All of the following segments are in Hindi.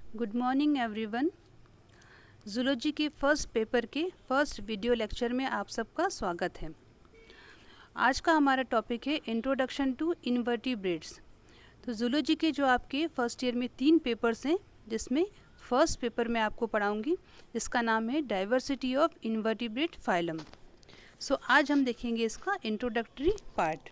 Good morning everyone. जूलॉजी के फर्स्ट पेपर के फर्स्ट वीडियो लेक्चर में आप सबका स्वागत है। आज का हमारा टॉपिक है इंट्रोडक्शन टू इनवर्टिब्रेट्स। तो जूलॉजी के जो आपके फर्स्ट ईयर में 3 पेपर्स हैं, जिसमें फर्स्ट पेपर में आपको पढ़ाऊंगी, जिसका नाम है डाइवर्सिटी ऑफ इनवर्टिब्रेट फाइलम। आज हम देखेंगे इसका इंट्रोडक्टरी पार्ट।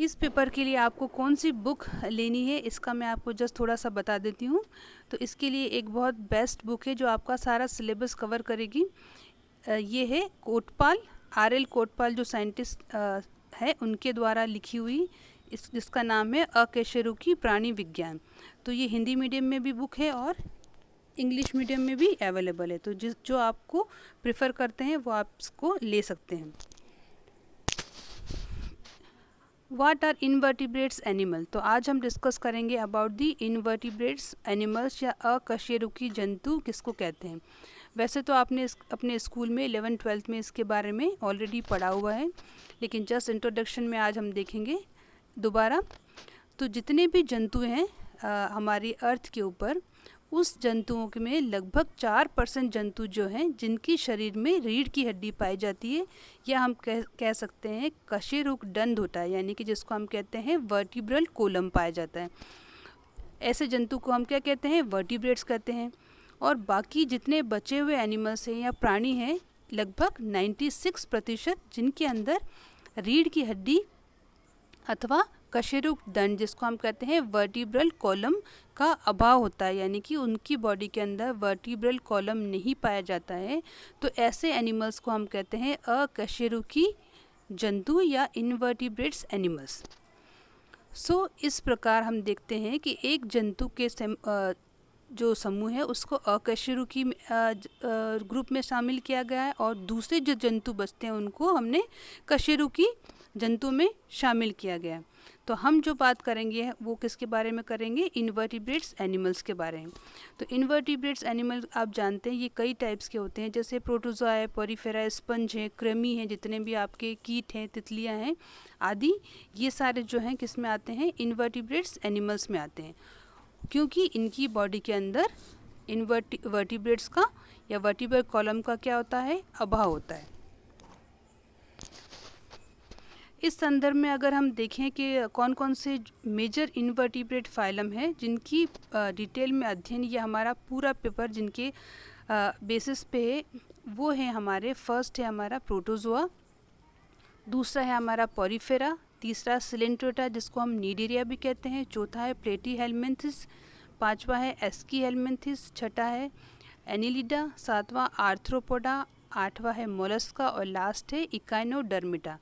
इस पेपर के लिए आपको कौन सी बुक लेनी है, इसका मैं आपको जस्ट थोड़ा सा बता देती हूँ। तो इसके लिए एक बहुत बेस्ट बुक है जो आपका सारा सिलेबस कवर करेगी। ये है कोटपाल, आर.एल. कोटपाल, जो साइंटिस्ट है, उनके द्वारा लिखी हुई, जिसका नाम है अकशेरुकी प्राणी विज्ञान। तो ये हिंदी मीडियम में भी बुक है और इंग्लिश मीडियम में भी अवेलेबल है। तो जो आपको प्रेफर करते हैं वो आप इसको ले सकते हैं। What are invertebrates animal. तो आज हम डिस्कस करेंगे अबाउट दी इनवर्टिब्रेट्स एनिमल्स या अकशेरुकी जंतु किसको कहते हैं। वैसे तो आपने अपने स्कूल में 11th-12th में इसके बारे में ऑलरेडी पढ़ा हुआ है, लेकिन जस्ट इंट्रोडक्शन में आज हम देखेंगे दोबारा। तो जितने भी जंतु हैं हमारी अर्थ के ऊपर, उस जंतुओं में लगभग 4% जंतु जो हैं जिनकी शरीर में रीढ़ की हड्डी पाई जाती है, या हम कह सकते हैं कशेरुक दंड होता है, यानी कि जिसको हम कहते हैं वर्टिब्रल कोलम पाया जाता है। ऐसे जंतु को हम क्या कहते हैं, वर्टिब्रेट्स कहते हैं। और बाकी जितने बचे हुए एनिमल्स हैं या प्राणी हैं, लगभग 96% जिनके अंदर रीढ़ की हड्डी अथवा कशेरुक दंड, जिसको हम कहते हैं वर्टिब्रल कॉलम, का अभाव होता है, यानी कि उनकी बॉडी के अंदर वर्टिब्रल कॉलम नहीं पाया जाता है। तो ऐसे एनिमल्स को हम कहते हैं अकशेरुकी जंतु या इनवर्टिब्रेट्स एनिमल्स। इस प्रकार हम देखते हैं कि एक जंतु के जो समूह है उसको अकशेरुकी ग्रुप में शामिल किया गया है, और दूसरे जो जंतु बचते हैं उनको हमने कशेरुकी जंतु में शामिल किया गया है। तो हम जो बात करेंगे वो किसके बारे में करेंगे, इनवर्टिब्रेट्स एनिमल्स के बारे में। तो इनवर्टिब्रेट्स एनिमल आप जानते हैं ये कई टाइप्स के होते हैं, जैसे प्रोटोजोआ है, पोरिफेरा, स्पंज है, कृमि है, जितने भी आपके कीट हैं, तितलियां हैं आदि, ये सारे जो हैं किस में आते हैं, इनवर्टिब्रेट्स एनिमल्स में आते हैं, क्योंकि इनकी बॉडी के अंदर वर्टिब्रेट्स का या वर्टिब्रल कॉलम का क्या होता है, अभाव होता है। इस संदर्भ में अगर हम देखें कि कौन कौन से मेजर इनवर्टिब्रेट फाइलम हैं जिनकी डिटेल में अध्ययन, ये हमारा पूरा पेपर जिनके बेसिस पे है, वो है हमारे, फर्स्ट है हमारा प्रोटोजोआ, दूसरा है हमारा पोरिफेरा, तीसरा सिलेंट्रोटा जिसको हम नीडेरिया भी कहते हैं, चौथा है प्लेटीहेल्मिन्थिस, पांचवा है एस्कीहेल्मिन्थिस, छठा है एनिलिडा, सातवां आर्थ्रोपोडा, आठवां है मोलस्का और लास्ट है इकाइनोडर्मिटा।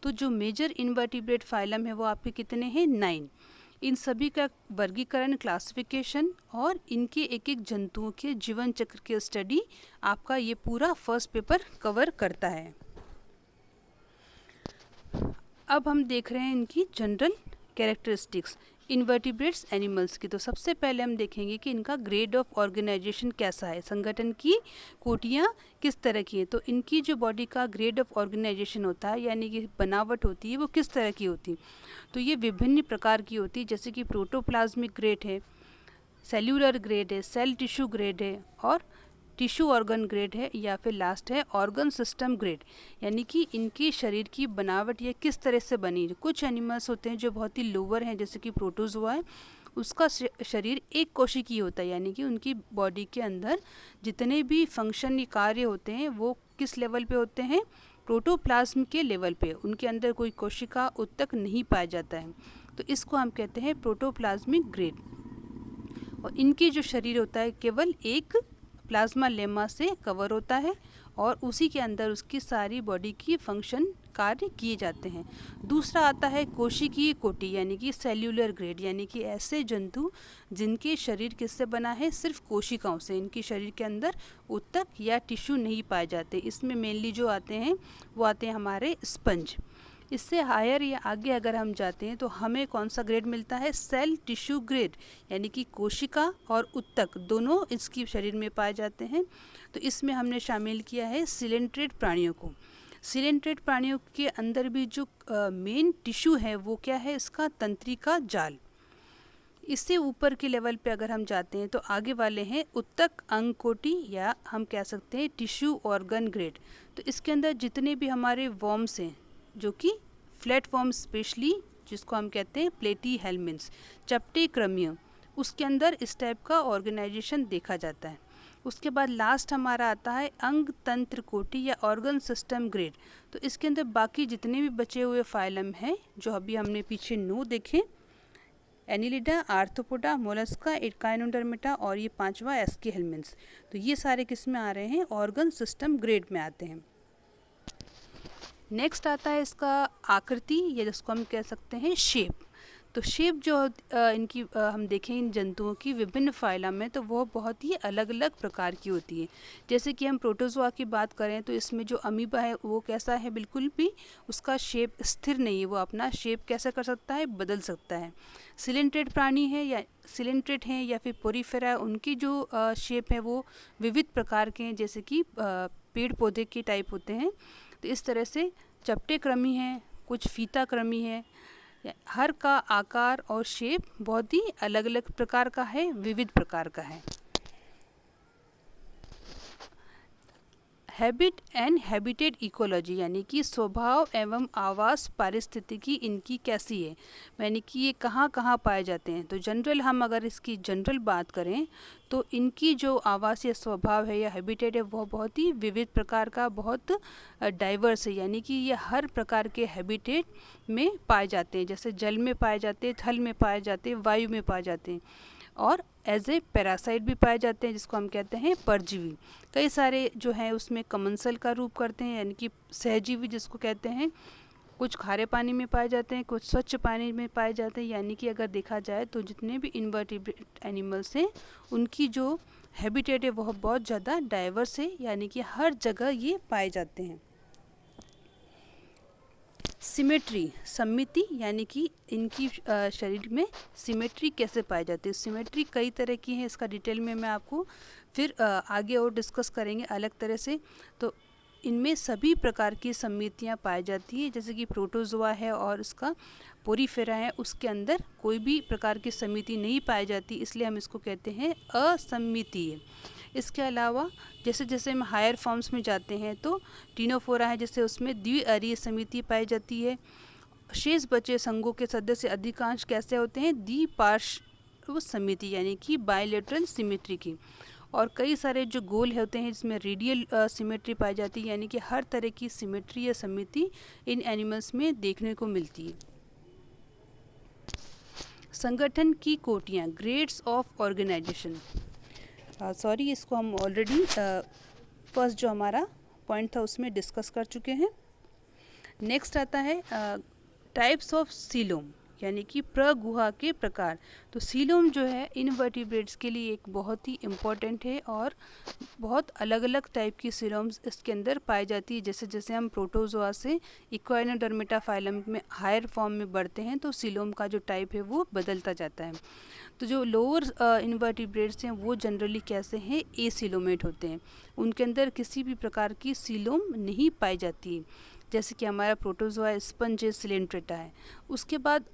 तो जो मेजर इनवर्टिब्रेट फाइलम है वो आपके कितने हैं, 9। इन सभी का वर्गीकरण, क्लासिफिकेशन और इनके एक एक जंतुओं के जीवन चक्र की स्टडी आपका ये पूरा फर्स्ट पेपर कवर करता है। अब हम देख रहे हैं इनकी जनरल कैरेक्टरिस्टिक्स इनवर्टिब्रेट्स एनिमल्स की। तो सबसे पहले हम देखेंगे कि इनका ग्रेड ऑफ ऑर्गेनाइजेशन कैसा है, संगठन की कोटियाँ किस तरह की है। तो इनकी जो बॉडी का ग्रेड ऑफ ऑर्गेनाइजेशन होता है, यानी कि बनावट होती है, वो किस तरह की होती है। तो ये विभिन्न प्रकार की होती है, जैसे कि प्रोटोप्लाज्मिक ग्रेड है, सेल्यूलर ग्रेड है, सेल टिश्यू ग्रेड है, और टिश्यू ऑर्गन ग्रेड है, या फिर लास्ट है ऑर्गन सिस्टम ग्रेड, यानी कि इनकी शरीर की बनावट ये किस तरह से बनी। कुछ एनिमल्स होते हैं जो बहुत ही लोअर हैं, जैसे कि प्रोटोजोआ है, उसका शरीर एक कोशिकीय होता है, यानी कि उनकी बॉडी के अंदर जितने भी फंक्शन या कार्य होते हैं वो किस लेवल पे होते हैं, प्रोटोप्लाज्म के लेवल पे, उनके अंदर कोई कोशिका उत्तक नहीं पाया जाता है। तो इसको हम कहते हैं प्रोटोप्लाज्मिक ग्रेड। और इनकी जो शरीर होता है केवल एक प्लाज्मा लेमा से कवर होता है, और उसी के अंदर उसकी सारी बॉडी की फंक्शन कार्य किए जाते हैं। दूसरा आता है कोशिकीय कोटि, यानी कि सेल्यूलर ग्रेड, यानी कि ऐसे जंतु जिनके शरीर किससे बना है, सिर्फ कोशिकाओं से, इनकी शरीर के अंदर उत्तक या टिश्यू नहीं पाए जाते। इसमें मेनली जो आते हैं वो आते हैं हमारे स्पंज। इससे हायर या आगे अगर हम जाते हैं तो हमें कौन सा ग्रेड मिलता है, सेल टिश्यू ग्रेड, यानी कि कोशिका और उत्तक दोनों इसकी शरीर में पाए जाते हैं। तो इसमें हमने शामिल किया है सिलेंट्रेट प्राणियों को। सिलेंट्रेट प्राणियों के अंदर भी जो मेन टिश्यू है वो क्या है, इसका तंत्रिका जाल। इससे ऊपर के लेवल पे अगर हम जाते हैं तो आगे वाले हैं उत्तक अंगकोटि, या हम कह सकते हैं टिश्यू ऑर्गन ग्रेड। तो इसके अंदर जितने भी हमारे वॉर्म्स हैं, जो कि फ्लैट वॉर्म स्पेशली, जिसको हम कहते हैं प्लेटी हेलमिन्स, चपटे क्रमीय, उसके अंदर इस टाइप का ऑर्गेनाइजेशन देखा जाता है। उसके बाद लास्ट हमारा आता है अंग तंत्र कोटि या ऑर्गन सिस्टम ग्रेड। तो इसके अंदर बाकी जितने भी बचे हुए फाइलम हैं, जो अभी हमने पीछे 9 देखे, एनिलिडा, आर्थ्रोपोडा, मोलस्का, इकाइनोडर्मेटा और ये 5वां एस्की हेलमिन्स, तो ये सारे किस में आ रहे हैं, ऑर्गन सिस्टम ग्रेड में आते हैं। नेक्स्ट आता है इसका आकृति, या जिसको हम कह सकते हैं शेप। तो शेप जो इनकी हम देखें इन जंतुओं की विभिन्न फाइलम में, तो वो बहुत ही अलग अलग प्रकार की होती है। जैसे कि हम प्रोटोजोआ की बात करें तो इसमें जो अमीबा है वो कैसा है, बिल्कुल भी उसका शेप स्थिर नहीं है, वो अपना शेप कैसा कर सकता है, बदल सकता है। सिलेंट्रेट प्राणी है या सिलेंट्रेट हैं या फिर पोरीफेरा है, उनकी जो शेप है वो विविध प्रकार के हैं, जैसे कि पेड़ पौधे के टाइप होते हैं। तो इस तरह से चपटे क्रमी हैं, कुछ फीता क्रमी है, हर का आकार और शेप बहुत ही अलग अलग प्रकार का है, विविध प्रकार का है। हैबिट एंड हैबिटेट इकोलॉजी, यानी कि स्वभाव एवं आवास पारिस्थितिकी इनकी कैसी है, यानी कि ये कहाँ कहाँ पाए जाते हैं। तो जनरल हम अगर इसकी जनरल बात करें तो इनकी जो आवास या स्वभाव है या हैबिटेट है वो बहुत ही विविध प्रकार का, बहुत डाइवर्स है, यानी कि ये हर प्रकार के हैबिटेट में पाए जाते हैं। जैसे जल में पाए जाते हैं, थल में पाए जाते हैं, वायु में पाए जाते हैं, और एज ए पैरासाइट भी पाए जाते हैं, जिसको हम कहते हैं परजीवी। कई सारे जो हैं उसमें कमंसल का रूप करते हैं, यानी कि सहजीवी जिसको कहते हैं। कुछ खारे पानी में पाए जाते हैं, कुछ स्वच्छ पानी में पाए जाते हैं। यानी कि अगर देखा जाए तो जितने भी इन्वर्टिब्रेट एनिमल्स हैं उनकी जो हैबिटेट है वह बहुत ज़्यादा डाइवर्स है, यानी कि हर जगह ये पाए जाते हैं। सिमेट्री, सममिति, यानी कि इनकी शरीर में सिमेट्री कैसे पाई जाती है। सिमेट्री कई तरह की है, इसका डिटेल में मैं आपको फिर आगे और डिस्कस करेंगे अलग तरह से। तो इनमें सभी प्रकार की सममितियाँ पाई जाती हैं, जैसे कि प्रोटोजोआ है और इसका पोरीफेरा है, उसके अंदर कोई भी प्रकार की समिति नहीं पाई जाती, इसलिए हम इसको कहते हैं असम्मितीय। इसके अलावा जैसे जैसे हम हायर फॉर्म्स में जाते हैं तो टीनोफोरा है, जैसे उसमें द्विअरीय समिति पाई जाती है। शेष बचे संघों के सदस्य अधिकांश कैसे होते हैं, द्विपार्श्व समिति, यानी कि बायलेटरल सिमेट्री की। और कई सारे जो गोल होते हैं जिसमें रेडियल सिमेट्री पाई जाती है, यानी कि हर तरह की सिमेट्री या समिति इन एनिमल्स में देखने को मिलती है। संगठन की कोटियाँ, ग्रेड्स ऑफ ऑर्गेनाइजेशन, सॉरी इसको हम ऑलरेडी फर्स्ट जो हमारा पॉइंट था उसमें डिस्कस कर चुके हैं। नेक्स्ट आता है टाइप्स ऑफ सीलोम, यानी कि प्रगुहा के प्रकार। तो सीलोम जो है इनवर्टिब्रेट्स के लिए एक बहुत ही इम्पॉर्टेंट है, और बहुत अलग अलग टाइप की सीलोम्स इसके अंदर पाई जाती है। जैसे जैसे हम प्रोटोजोआ से इक्वाइनोडर्मेटा फाइलम में हायर फॉर्म में बढ़ते हैं तो सीलोम का जो टाइप है वो बदलता जाता है। तो जो लोअर इनवर्टिब्रेट्स हैं वो जनरली कैसे हैं, एसीलोमेट होते हैं, उनके अंदर किसी भी प्रकार की सीलोम नहीं पाई जाती, जैसे कि हमारा प्रोटोजोआ स्पंज सिलेंट्रेटा है। उसके बाद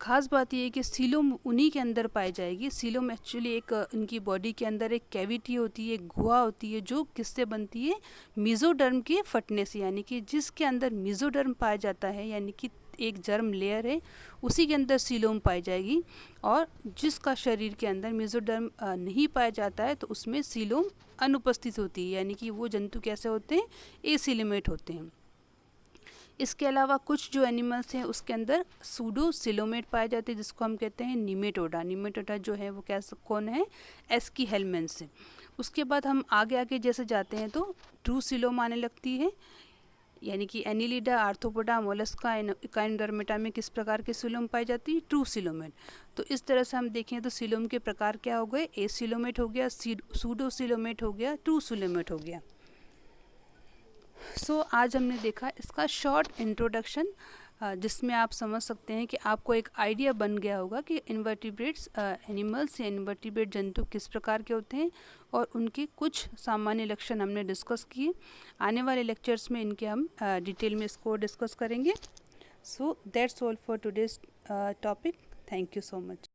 खास बात यह है कि सीलोम उन्हीं के अंदर पाई जाएगी। सीलोम एक्चुअली एक इनकी बॉडी के अंदर एक कैविटी होती है, एक गुहा होती है, जो किससे बनती है, मेसोडर्म के फटने से, यानी कि जिसके अंदर मेसोडर्म पाया जाता है, यानी कि एक जर्म लेयर है, उसी के अंदर सीलोम पाई जाएगी। और जिसका शरीर के अंदर मेसोडर्म नहीं पाया जाता है तो उसमें सीलोम अनुपस्थित होती है, यानी कि वो जंतु कैसे होते हैं, एसीलोमेट होते हैं। इसके अलावा कुछ जो एनिमल्स हैं उसके अंदर सूडो सिलोमेट पाए जाते हैं, जिसको हम कहते हैं निमेटोडा। निमेटोडा जो है वो कौन है, एस्की हेलमिन्स से। उसके बाद हम आगे आगे जैसे जाते हैं तो ट्रू सिलोम आने लगती है, यानी कि एनिलिडा, आर्थ्रोपोडा, मोलस्का, इकाइनोडर्मेटा में किस प्रकार के सिलोम पाई जाती है, ट्रू सिलोमेट। तो इस तरह से हम देखें तो सिलोम के प्रकार क्या हो गए, एसिलोमेट हो गया, सूडो सिलोमेट हो गया, ट्रू सिलोमेट हो गया। सो आज हमने देखा इसका शॉर्ट इंट्रोडक्शन, जिसमें आप समझ सकते हैं कि आपको एक आइडिया बन गया होगा कि इन्वर्टिब्रेट्स एनिमल्स या इन्वर्टिब्रेट जंतु किस प्रकार के होते हैं, और उनके कुछ सामान्य लक्षण हमने डिस्कस किए। आने वाले लेक्चर्स में इनके हम डिटेल में इसको डिस्कस करेंगे। So that's all for today's topic. Thank you so much.